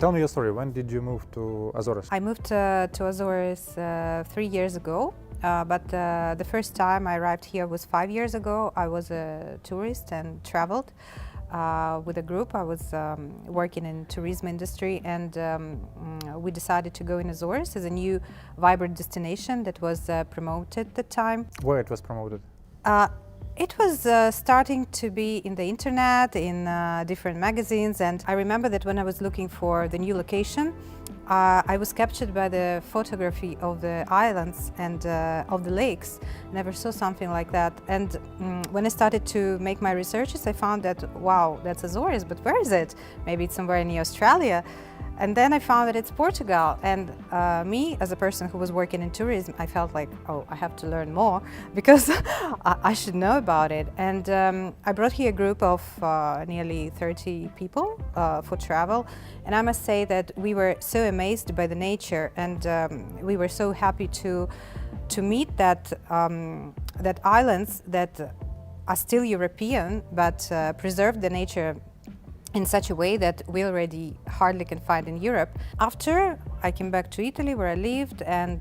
Tell me your story. When did you move to Azores? I moved to Azores 3 years ago, but the first time I arrived here was 5 years ago. I was a tourist and traveled with a group. I was working in tourism industry, and we decided to go in Azores as a new vibrant destination that was promoted at the time. Where it was promoted? It was starting to be in the internet, in different magazines, and I remember that when I was looking for the new location, I was captured by the photography of the islands and of the lakes. Never saw something like that. And when I started to make my researches, I found that, wow, that's Azores, but where is it? Maybe it's somewhere near Australia. And then I found that it's Portugal, and me, as a person who was working in tourism, I felt like, oh, I have to learn more because I should know about it. And I brought here a group of nearly 30 people for travel, and I must say that we were so amazed by the nature, and we were so happy to meet that islands that are still European but preserve the nature in such a way that we already hardly can find in Europe. After I came back to Italy, where I lived, and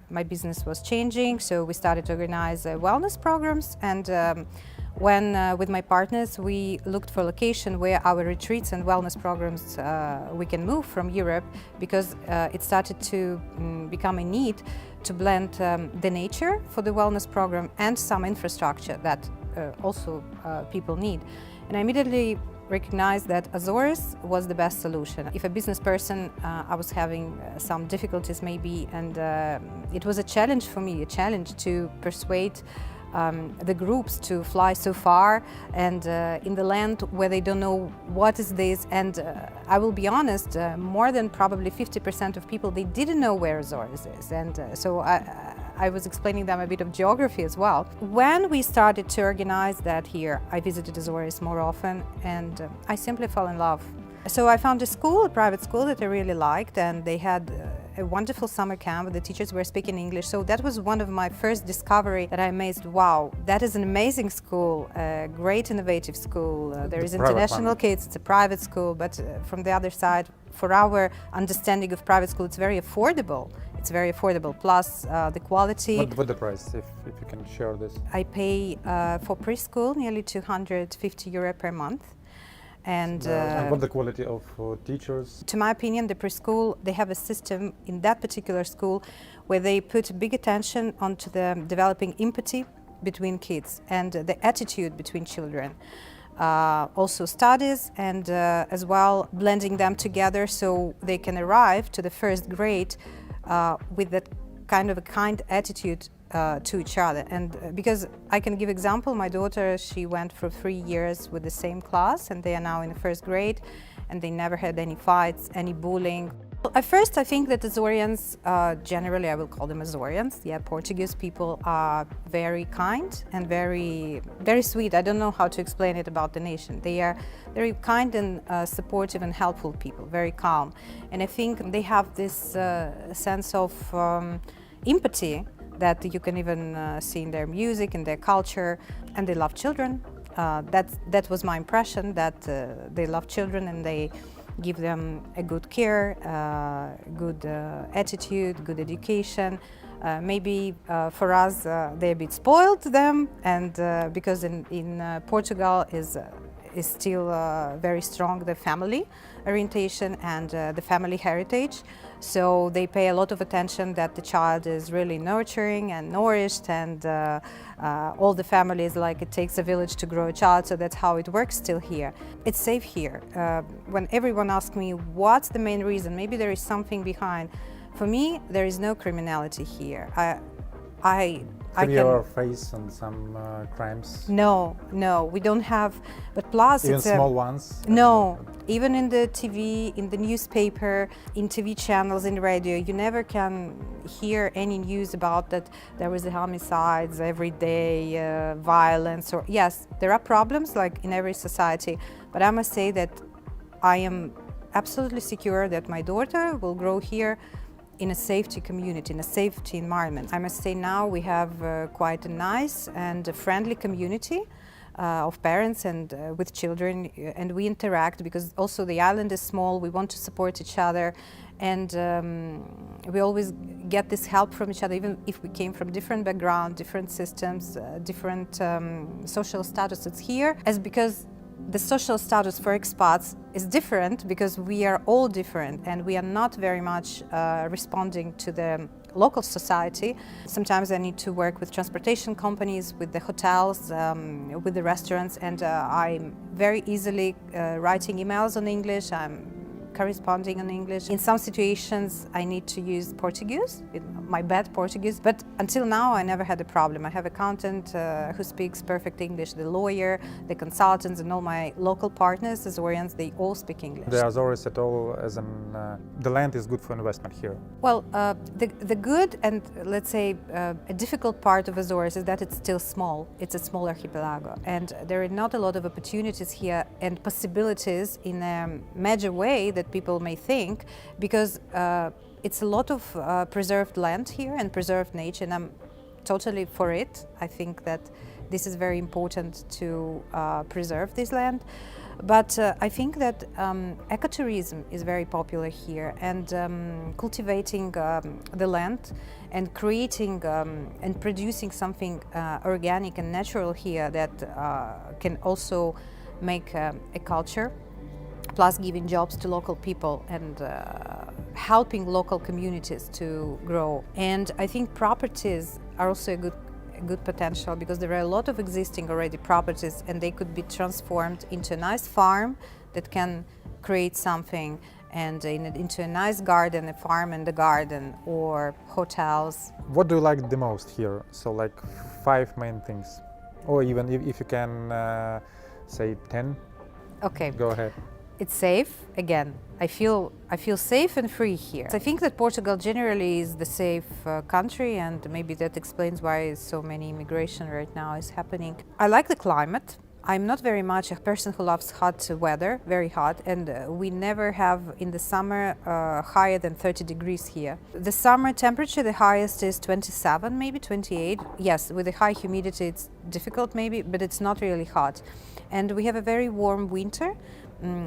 my business was changing, so we started to organize wellness programs. And when with my partners we looked for a location where our retreats and wellness programs we can move from Europe, because it started to become a need to blend the nature for the wellness program and some infrastructure that also people need. And I immediately recognized that Azores was the best solution. If a business person, I was having some difficulties maybe, and it was a challenge for me, a challenge to persuade the groups to fly so far and in the land where they don't know what is this. And I will be honest, more than probably 50% of people, they didn't know where Azores is. And so I was explaining them a bit of geography as well. When we started to organize that here, I visited Azores more often, and I simply fell in love. So I found a school, a private school that I really liked, and they had a wonderful summer camp. The teachers were speaking English, so that was one of my first discovery that I amazed. Wow, that is an amazing school, a great innovative school. There is international kids, it's a private school, but from the other side, for our understanding of private school, it's very affordable. It's very affordable, plus the quality. What the price, if you can share this? I pay for preschool nearly €250 per month. And what the quality of teachers? To my opinion, the preschool, they have a system in that particular school where they put big attention onto the developing empathy between kids and the attitude between children. Also studies, and as well blending them together so they can arrive to the first grade with that kind of a kind attitude to each other. And because I can give example, my daughter, she went for 3 years with the same class, and they are now in the first grade, and they never had any fights, any bullying. At first, I think that Azoreans, generally I will call them Azoreans, yeah, Portuguese people are very kind and very sweet. I don't know how to explain it about the nation. They are very kind and supportive and helpful people, very calm. And I think they have this sense of empathy that you can even see in their music, in their culture, and they love children. That was my impression, that they love children and they give them a good care, good attitude, good education. Maybe for us they're a bit spoiled them, and because in Portugal is still very strong the family orientation and the family heritage. So they pay a lot of attention that the child is really nurturing and nourished, and all the families, like it takes a village to grow a child, so that's how it works still here. It's safe here. When everyone asks me what's the main reason, maybe there is something behind. For me, there is no criminality here. Have you ever faced some crimes? No, we don't have. But plus, even small ones? No, even in the TV, in the newspaper, in TV channels, in radio, you never can hear any news about that there was homicides every day, violence. Or yes, there are problems like in every society, but I must say that I am absolutely secure that my daughter will grow here in a safety community, in a safety environment. I must say now we have quite a nice and a friendly community. of parents and with children, and we interact because also the island is small. We want to support each other, and we always get this help from each other, even if we came from different background, different systems, different social statuses here, as because the social status for expats is different because we are all different and we are not very much responding to the local society. Sometimes I need to work with transportation companies, with the hotels, with the restaurants, and I'm very easily writing emails on English. I'm corresponding in English. In some situations I need to use Portuguese, my bad Portuguese, but until now I never had a problem. I have an accountant who speaks perfect English, the lawyer, the consultants, and all my local partners, Azoreans, they all speak English. The Azores at all, as in the land is good for investment here? Well, the good and let's say a difficult part of Azores is that it's still small. It's a small archipelago, and there are not a lot of opportunities here and possibilities in a major way that people may think, because it's a lot of preserved land here and preserved nature, and I'm totally for it. I think that this is very important to preserve this land. But I think that ecotourism is very popular here, and cultivating the land and creating and producing something organic and natural here that can also make a culture, plus giving jobs to local people and helping local communities to grow. And I think properties are also a good potential, because there are a lot of existing already properties and they could be transformed into a nice farm that can create something, and into a nice garden, a farm and a garden, or hotels. What do you like the most here? So like 5 main things, or even if you can say 10. Okay. Go ahead. It's safe. Again, I feel safe and free here. I think that Portugal generally is the safe country, and maybe that explains why so many immigration right now is happening. I like the climate. I'm not very much a person who loves hot weather, very hot, and we never have in the summer higher than 30 degrees here. The summer temperature, the highest is 27, maybe 28. Yes, with the high humidity it's difficult maybe, but it's not really hot. And we have a very warm winter.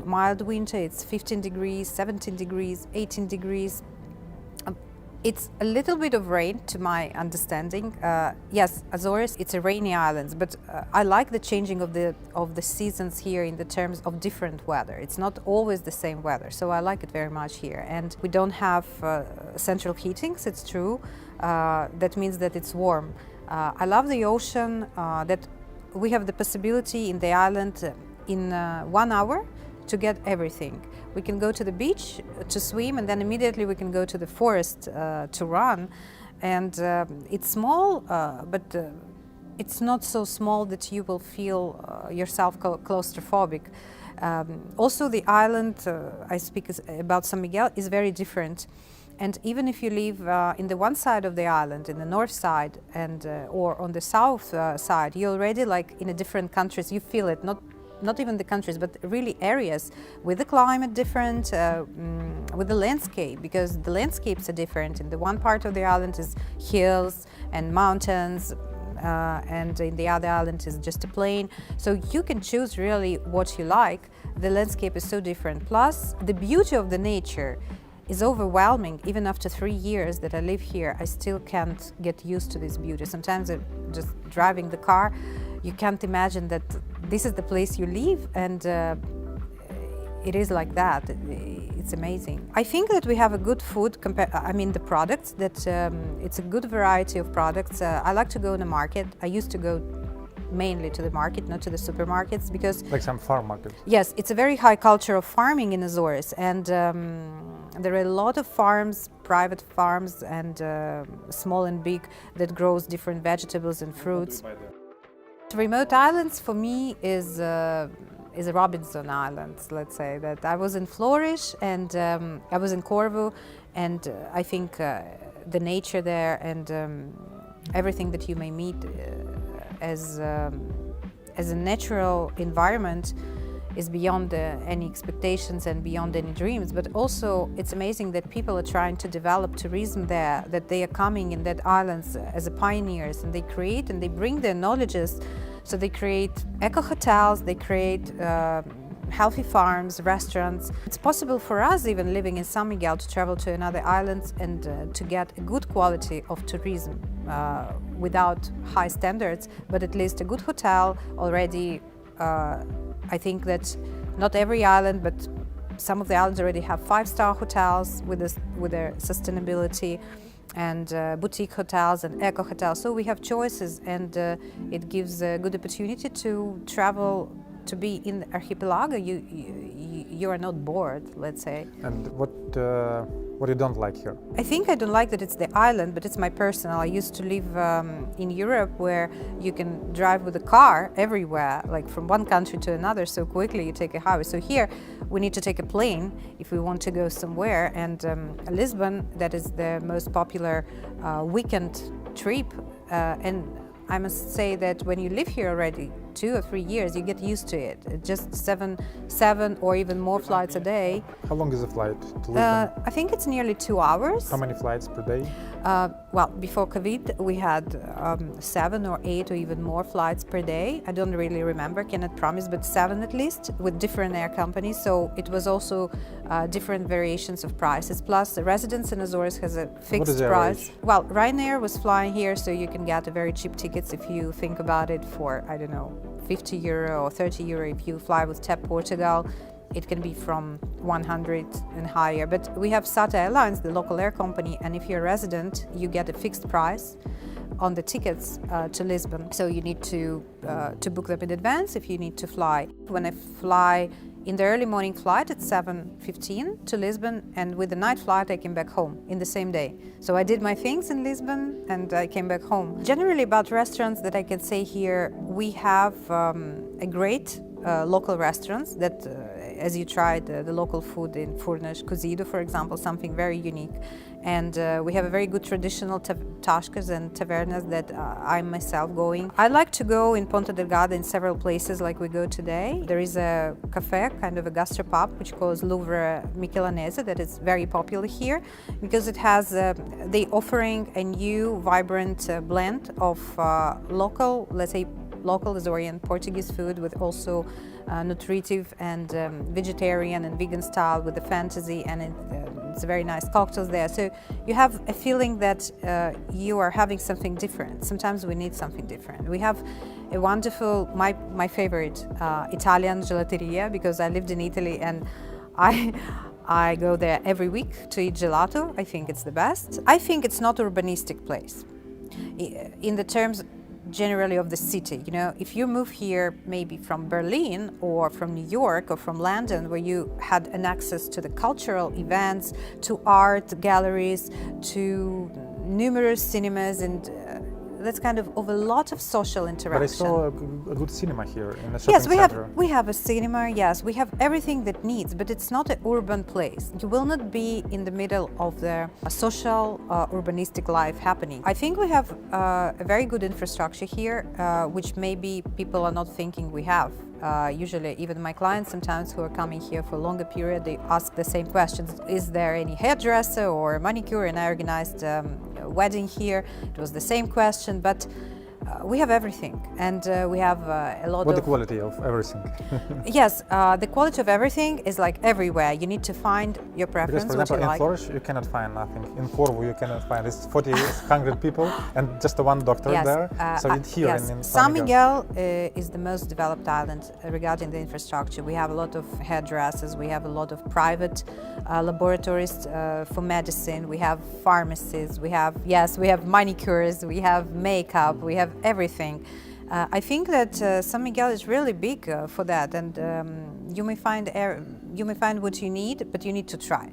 Mild winter, it's 15 degrees, 17 degrees, 18 degrees. It's a little bit of rain to my understanding. Yes, Azores, it's a rainy island, but I like the changing of the seasons here in the terms of different weather. It's not always the same weather, so I like it very much here. And we don't have central heatings, it's true. That means that it's warm. I love the ocean, that we have the possibility in the island in 1 hour to get everything. We can go to the beach to swim, and then immediately we can go to the forest to run. And it's small, but it's not so small that you will feel yourself claustrophobic. Also, the island, I speak about San Miguel, is very different. And even if you live in the one side of the island, in the north side, and or on the south side, you're already like in a different countries. You feel it, not even the countries, but really areas with the climate different, with the landscape, because the landscapes are different. In the one part of the island is hills and mountains, and in the other island is just a plain. So you can choose really what you like. The landscape is so different. Plus, the beauty of the nature is overwhelming. Even after 3 years that I live here, I still can't get used to this beauty. Sometimes just driving the car, you can't imagine that this is the place you live, and it is like that. It's amazing. I think that we have a good food, the products, that it's a good variety of products. I like to go in the market. I used to go mainly to the market, not to the supermarkets, because... Like some farm markets? Yes, it's a very high culture of farming in Azores, and there are a lot of farms, private farms, and small and big, that grows different vegetables and fruits. Remote islands for me is a Robinson Islands, let's say. That I was in Flores and I was in Corfu, and I think the nature there and everything that you may meet as a natural environment is beyond any expectations and beyond any dreams. But also it's amazing that people are trying to develop tourism there, that they are coming in that islands as pioneers, and they create and they bring their knowledges So they create eco-hotels, they create healthy farms, restaurants. It's possible for us, even living in San Miguel, to travel to another islands and to get a good quality of tourism without high standards, but at least a good hotel already. I think that not every island, but some of the islands already have 5-star hotels with their sustainability, and boutique hotels and eco hotels. So we have choices, and it gives a good opportunity to travel, to be in the archipelago. You are not bored, let's say. And what you don't like here? I think I don't like that it's the island, but it's my personal. I used to live in Europe, where you can drive with a car everywhere, like from one country to another so quickly. You take a highway. So here we need to take a plane if we want to go somewhere. And Lisbon, that is the most popular weekend trip. And I must say that when you live here already 2 or 3 years, you get used to it. Just seven or even more flights a day. How long is the flight to Lisbon? I think it's nearly 2 hours. How many flights per day? Well, before COVID, we had 7 or 8 or even more flights per day. I don't really remember, cannot promise, but 7 at least, with different air companies. So it was also different variations of prices. Plus, the residence in Azores has a fixed price. Well, Ryanair was flying here, so you can get a very cheap tickets if you think about it for, I don't know, €50 or €30 if you fly with TAP Portugal. It can be from 100 and higher. But we have SATA Airlines, the local air company, and if you're a resident, you get a fixed price on the tickets to Lisbon. So you need to book them in advance if you need to fly. When I fly in the early morning flight at 7:15 to Lisbon, and with the night flight I came back home in the same day. So I did my things in Lisbon and I came back home. Generally, about restaurants that I can say here, we have a great local restaurants that as you tried the local food in Furnas, Cozido, for example, something very unique. And we have a very good traditional tascas and tavernas that I'm myself going. I like to go in Ponta Delgada in several places like we go today. There is a cafe, kind of a gastropub, which calls Louvre Michelanese, that is very popular here because it has, they offering a new vibrant blend of local, let's say, local Azorean Portuguese food with also nutritive and vegetarian and vegan style with the fantasy, and it's very nice cocktails there. So you have a feeling that you are having something different. Sometimes we need something different. We have a wonderful, my favorite Italian gelateria, because I lived in Italy and I go there every week to eat gelato. I think it's the best. I think it's not an urbanistic place in the terms generally of the city. You know, if you move here maybe from Berlin or from New York or from London, where you had an access to the cultural events, to art galleries, to numerous cinemas, and that's kind of a lot of social interaction. But I saw a good cinema here in the shopping center. Yes, we have a cinema, yes, we have everything that needs, but it's not an urban place. You will not be in the middle of the social urbanistic life happening. I think we have a very good infrastructure here, which maybe people are not thinking we have. Usually, even my clients sometimes who are coming here for a longer period, they ask the same questions. Is there any hairdresser or manicure? And I organized a wedding here. It was the same question, but we have everything, and we have a lot of... What the quality of everything? Yes, the quality of everything is like everywhere. You need to find your preference. Because, for example, in like. Flores, you cannot find nothing. In Corfu, you cannot find. It's 400 people and just one doctor yes, there. So it's here yes. in San Miguel is the most developed island regarding the infrastructure. We have a lot of hairdressers. We have a lot of private laboratories for medicine. We have pharmacies. We have manicures. We have makeup. We have everything. I think that San Miguel is really big for that, and you may find what you need, but you need to try.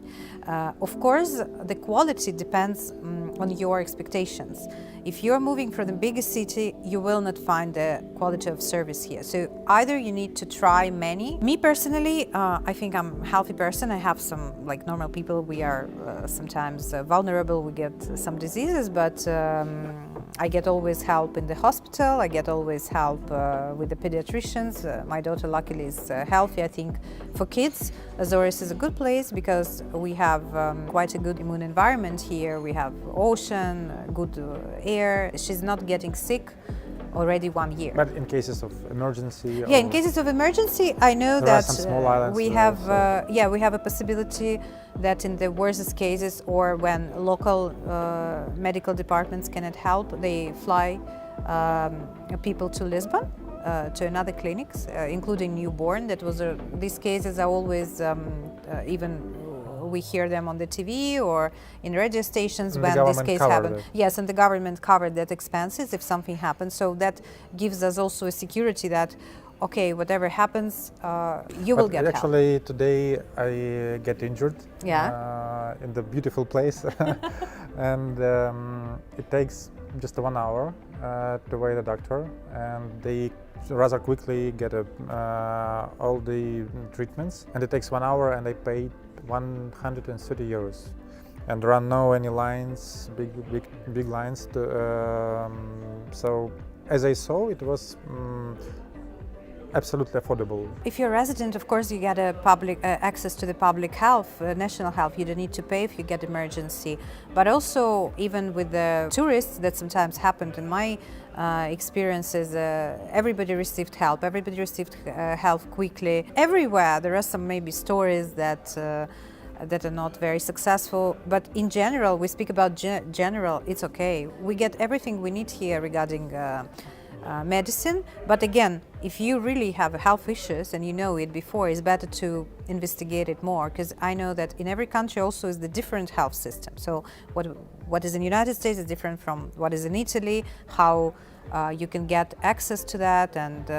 Of course, the quality depends on your expectations. If you're moving from the biggest city, you will not find the quality of service here. So either you need to try many. Me personally, I think I'm a healthy person. I have some, like normal people, we are sometimes vulnerable, we get some diseases, but I get always help in the hospital. I get always help with the pediatricians. My daughter luckily is healthy. I think for kids, Azores is a good place because we have quite a good immune environment here. We have ocean, good air. She's not getting sick already 1 year. But in cases of emergency? Yeah, in cases of emergency, I know there that are some small islands we have we have a possibility that in the worst cases or when local medical departments cannot help, they fly people to Lisbon, to another clinics, including newborn. That was these cases are always even we hear them on the TV or in radio stations and when this case happened. It. Yes, and the government covered that expenses if something happens. So that gives us also a security that, okay, whatever happens, you will get help. Actually, today I get injured. Yeah. In the beautiful place, and it takes just 1 hour to wait a doctor, and they rather quickly get all the treatments, and it takes 1 hour, and I paid 130 euros, and there are no any lines, big lines. So as I saw, it was absolutely affordable. If you're a resident, of course, you get a public access to the public health, national health. You don't need to pay if you get emergency. But also, even with the tourists, that sometimes happened in my experiences, everybody received help. Everybody received help quickly. Everywhere, there are some maybe stories that are not very successful. But in general, we speak about general, it's okay. We get everything we need here regarding medicine, but again, if you really have health issues and you know it before, it's better to investigate it more, because I know that in every country also is the different health system. So what is in the United States is different from what is in Italy, how you can get access to that, and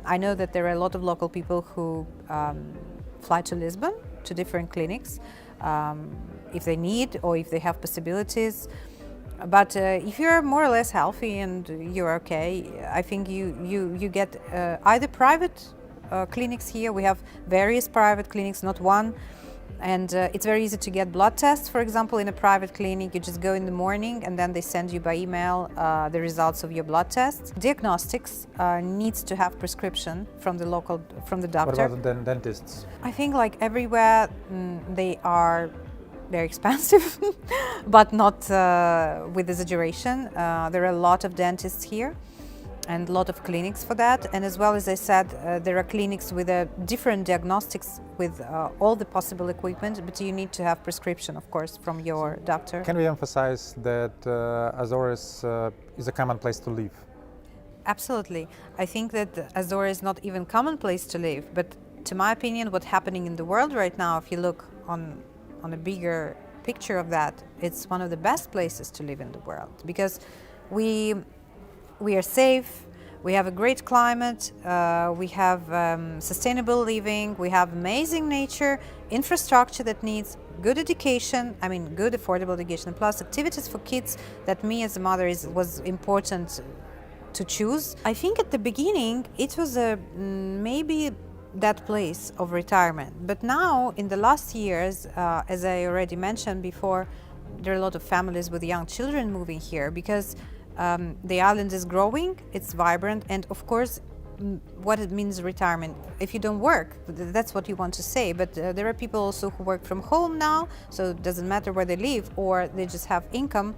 I know that there are a lot of local people who fly to Lisbon to different clinics if they need or if they have possibilities. But if you're more or less healthy and you're okay, I think you get either private clinics here. We have various private clinics, not one. And it's very easy to get blood tests, for example, in a private clinic. You just go in the morning and then they send you by email the results of your blood tests. Diagnostics needs to have prescription from the doctor. What about the dentists? I think like everywhere they are very expensive, but not with exaggeration. There are a lot of dentists here and a lot of clinics for that. And as well as I said, there are clinics with different diagnostics with all the possible equipment, but you need to have prescription, of course, from your doctor. Can we emphasize that Azores is a common place to live? Absolutely. I think that Azores is not even common place to live, but to my opinion, what's happening in the world right now, if you look on a bigger picture of that, it's one of the best places to live in the world, because we are safe, we have a great climate, we have sustainable living, we have amazing nature, infrastructure that needs good education, I mean good affordable education, plus activities for kids that me as a mother was important to choose. I think at the beginning it was maybe that place of retirement. But now, in the last years, as I already mentioned before, there are a lot of families with young children moving here because the island is growing, it's vibrant, and of course, what it means retirement. If you don't work, that's what you want to say, but there are people also who work from home now, so it doesn't matter where they live, or they just have income,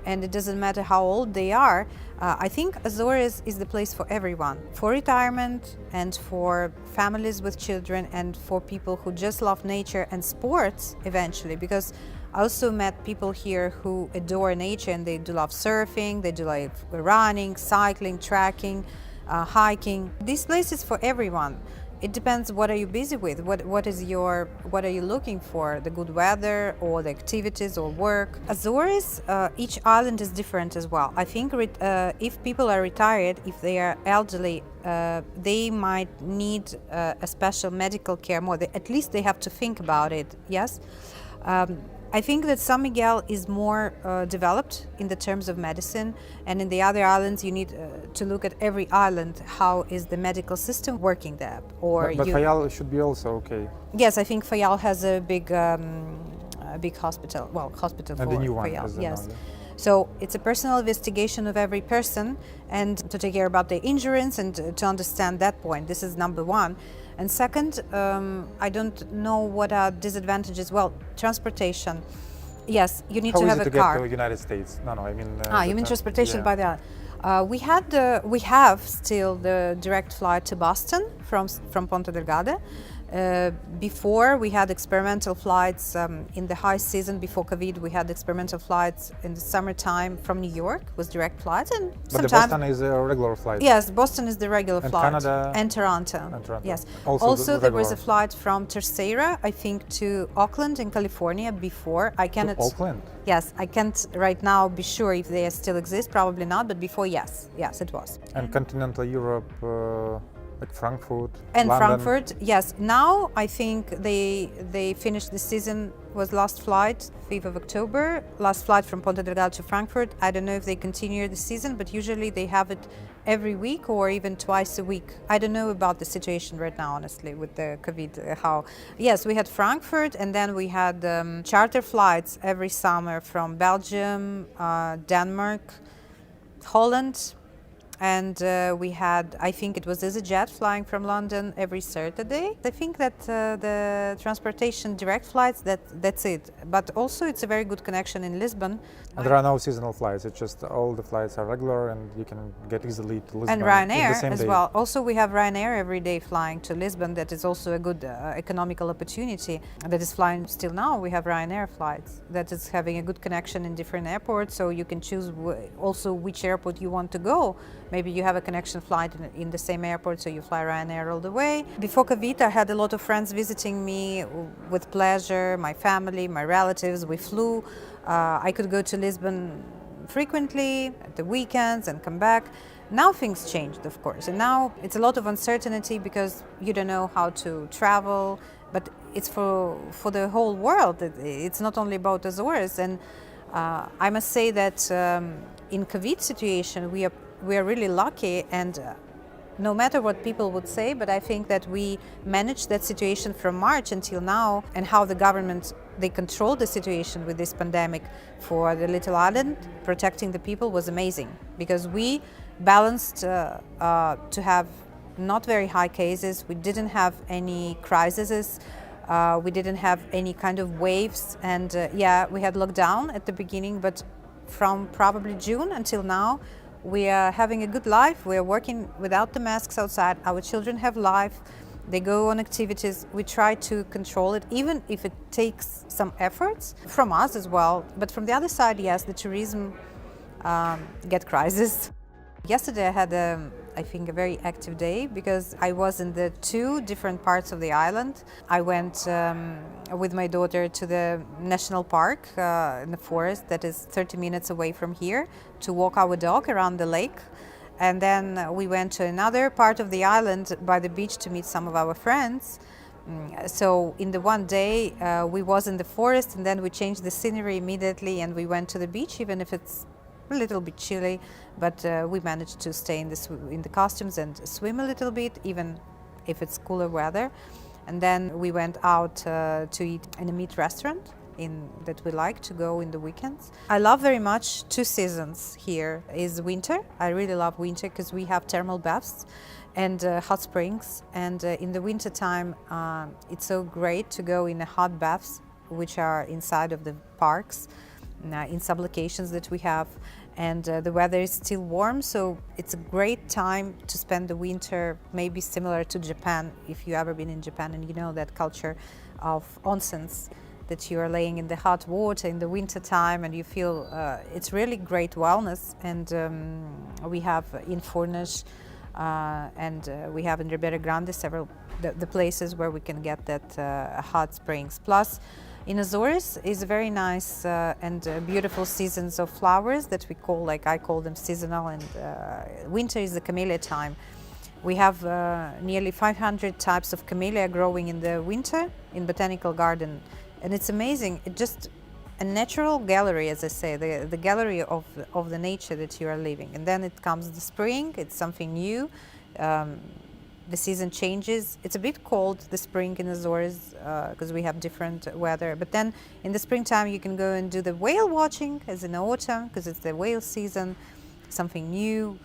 and it doesn't matter how old they are. I think Azores is the place for everyone, for retirement and for families with children and for people who just love nature and sports eventually, because I also met people here who adore nature and they do love surfing, they do like running, cycling, trekking, hiking. This place is for everyone. It depends what are you busy with, what are you looking for, the good weather or the activities or work. Azores, each island is different as well. I think if people are retired, if they are elderly, they might need a special medical care more. At least they have to think about it, yes. I think that San Miguel is more developed in the terms of medicine, and in the other islands you need to look at every island, how is the medical system working there. But Fayal should be also okay. Yes, I think Fayal has a big hospital, hospital and for the new one, Fayal, yes. So it's a personal investigation of every person and to take care about their injuries and to understand that point. This is number one. And second, I don't know what are disadvantages. Well, transportation. Yes, you need to have a car. How easy to get to the United States? No, I mean... you mean transportation by the... We have still the direct flight to Boston from Ponta Delgada. Before we had experimental flights in the high season before COVID. We had experimental flights in the summertime from New York with direct flights, and But the Boston is a regular flight. Yes, Boston is the regular And flight. Canada And Toronto. And Toronto. Yes. Also there was a regular. flight from Terceira, I think, to Auckland in California before. I cannot. To Auckland? Yes, I can't right now be sure if they still exist. Probably not, but before, yes, it was. And continental Europe, like Frankfurt, And London. Frankfurt, yes. Now I think they finished the season. Was last flight 5th of October. Last flight from Ponta Delgada to Frankfurt. I don't know if they continue the season, but usually they have it every week or even twice a week. I don't know about the situation right now, honestly, with the COVID. How? Yes, we had Frankfurt, and then we had charter flights every summer from Belgium, Denmark, Holland. And we had, I think it was EasyJet flying from London every Saturday. I think that the transportation direct flights, that's it. But also it's a very good connection in Lisbon. And there are no seasonal flights, it's just all the flights are regular and you can get easily to Lisbon. And in the Ryanair same as day. well. Also we have Ryanair every day flying to Lisbon. That is also a good economical opportunity. That is flying still now. We have Ryanair flights that is having a good connection in different airports. So you can choose also which airport you want to go. Maybe you have a connection flight in the same airport, so you fly Ryanair all the way. Before COVID, I had a lot of friends visiting me with pleasure, my family, my relatives. We flew. I could go to Lisbon frequently at the weekends and come back. Now things changed, of course, and now it's a lot of uncertainty because you don't know how to travel, but it's for the whole world. It's not only about Azores, and I must say that in COVID situation, we are really lucky, and no matter what people would say, but I think that we managed that situation from March until now, and how the government, they controlled the situation with this pandemic for the little island, protecting the people was amazing, because we balanced to have not very high cases, we didn't have any crises, we didn't have any kind of waves, and we had lockdown at the beginning, but from probably June until now, we are having a good life. We are working without the masks outside. Our children have life. They go on activities. We try to control it, even if it takes some efforts from us as well. But from the other side, yes, the tourism get crisis. Yesterday I had, I think, a very active day because I was in the 2 different parts of the island. I went with my daughter to the national park in the forest that is 30 minutes away from here to walk our dog around the lake. And then we went to another part of the island by the beach to meet some of our friends. So in the one day we was in the forest, and then we changed the scenery immediately and we went to the beach, even if it's a little bit chilly, but we managed to stay in the costumes and swim a little bit, even if it's cooler weather. And then we went out to eat in a meat restaurant that we like to go in the weekends. I love very much 2 seasons here. Is winter. I really love winter because we have thermal baths and hot springs. And in the winter time, it's so great to go in the hot baths, which are inside of the parks, in some locations that we have. And the weather is still warm, so it's a great time to spend the winter, maybe similar to Japan, if you've ever been in Japan and you know that culture of onsens, that you are laying in the hot water in the winter time and you feel it's really great wellness. And we have in Furnas and we have in Ribeira Grande several the places where we can get that hot springs. Plus, in Azores is very nice and beautiful seasons of flowers that we call, like I call them seasonal, and winter is the camellia time. We have nearly 500 types of camellia growing in the winter in botanical garden, and it's amazing. It's just a natural gallery, as I say, the gallery of the nature that you are living. And then it comes the spring, it's something new. The season changes. It's a bit cold, the spring in Azores, because we have different weather. But then in the springtime, you can go and do the whale watching, as in the autumn, because it's the whale season, something new.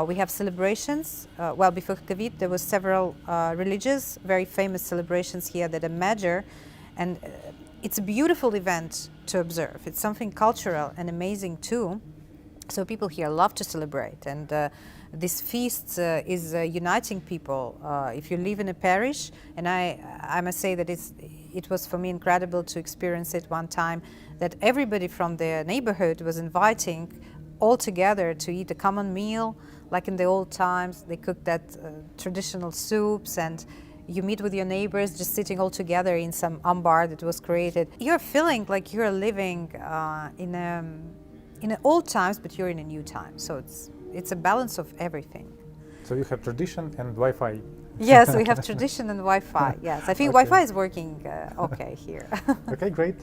We have celebrations. Well, before COVID, there was several religious, very famous celebrations here that are major. And it's a beautiful event to observe. It's something cultural and amazing too. So people here love to celebrate, and this feast is uniting people. If you live in a parish, and I must say that it was for me incredible to experience it one time, that everybody from the neighborhood was inviting all together to eat a common meal, like in the old times. They cooked that traditional soups, and you meet with your neighbors just sitting all together in some ambar that was created. You're feeling like you're living in the old times, but you're in a new time. So it's a balance of everything. So you have tradition and Wi-Fi. Yes, we have tradition and Wi-Fi. Yes, I think Okay. Wi-Fi is working okay here. Okay, great.